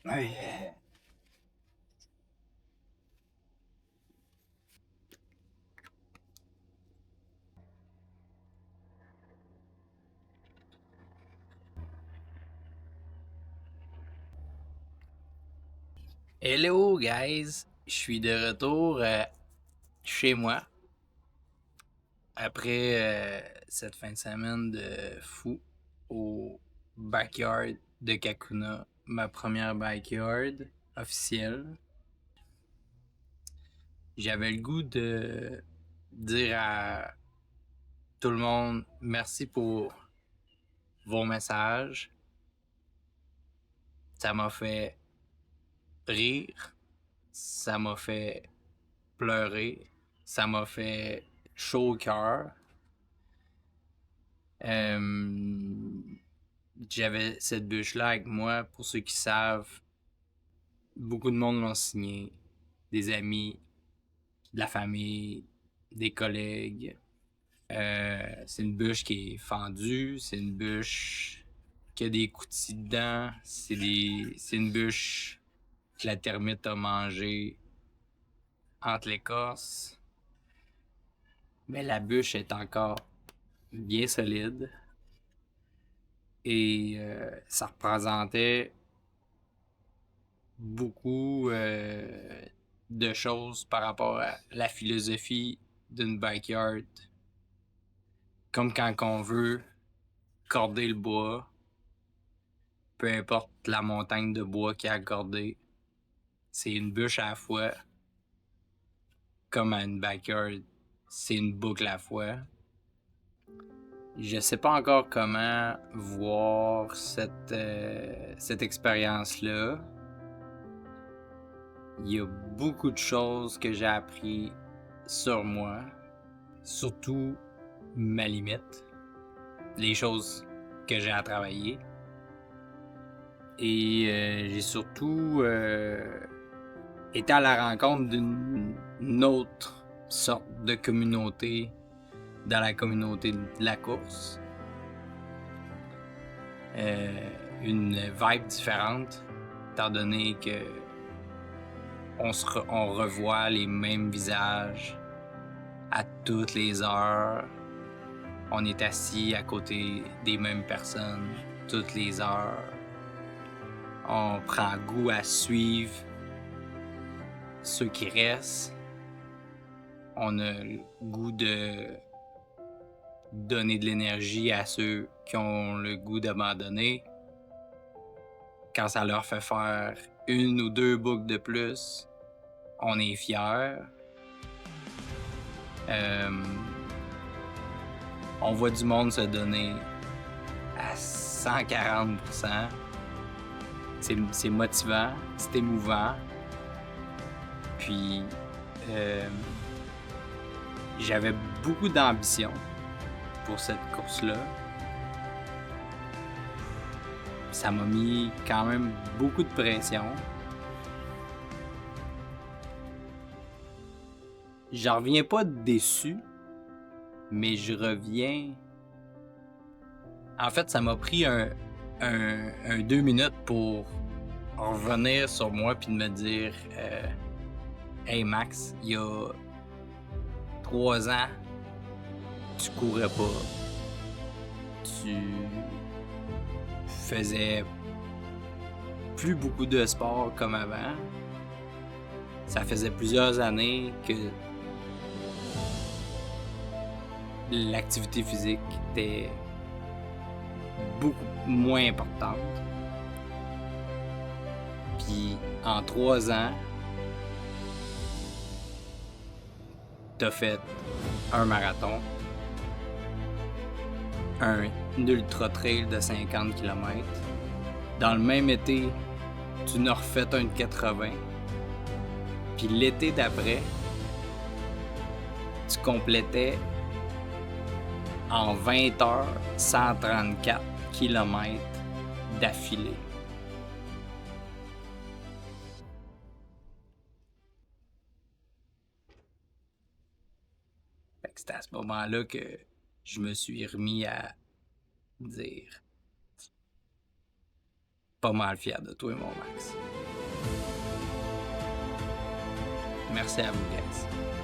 Ouais. Hello guys, je suis de retour chez moi après cette fin de semaine de fou au backyard de Kakuna, ma première backyard officielle. J'avais le goût de dire à tout le monde merci pour vos messages. Ça m'a fait rire, ça m'a fait pleurer, ça m'a fait chaud au cœur. Euh, J'avais cette bûche-là avec moi. Pour ceux qui savent, beaucoup de monde l'ont signé. Des amis, de la famille, des collègues. C'est une bûche qui est fendue. C'est une bûche qui a des coutis dedans. C'est une bûche que la termite a mangée entre l'écorce. Mais la bûche est encore bien solide. Et ça représentait beaucoup de choses par rapport à la philosophie d'une backyard. Comme quand on veut corder le bois, peu importe la montagne de bois qui est accordée, c'est une bûche à la fois. Comme à une backyard, c'est une boucle à la fois. Je sais pas encore comment voir cette expérience-là. Il y a beaucoup de choses que j'ai appris sur moi, surtout ma limite, les choses que j'ai à travailler. Et j'ai surtout été à la rencontre d'une autre sorte de communauté dans la communauté de la course. Une vibe différente, étant donné que on revoit les mêmes visages à toutes les heures. On est assis à côté des mêmes personnes toutes les heures. On prend goût à suivre ceux qui restent. On a le goût de donner de l'énergie à ceux qui ont le goût d'abandonner. Quand ça leur fait faire une ou deux boucles de plus, on est fiers. On voit du monde se donner à 140%. C'est motivant, c'est émouvant. Puis, j'avais beaucoup d'ambition pour cette course-là. Ça m'a mis quand même beaucoup de pression. J'en reviens pas déçu, mais je reviens... En fait, ça m'a pris un 2 minutes pour revenir sur moi puis de me dire Hey Max, il y a 3 ans, tu courais pas. Tu faisais plus beaucoup de sport comme avant. Ça faisait plusieurs années que l'activité physique était beaucoup moins importante. Puis en 3 ans, t'as fait un marathon, un ultra trail de 50 km. Dans le même été, tu n'as refait un de 80. Puis l'été d'après, tu complétais en 20 heures 134 km d'affilée. Fait que c'était à ce moment-là que je me suis remis à dire pas mal fier de toi, mon Max. Merci à vous, guys.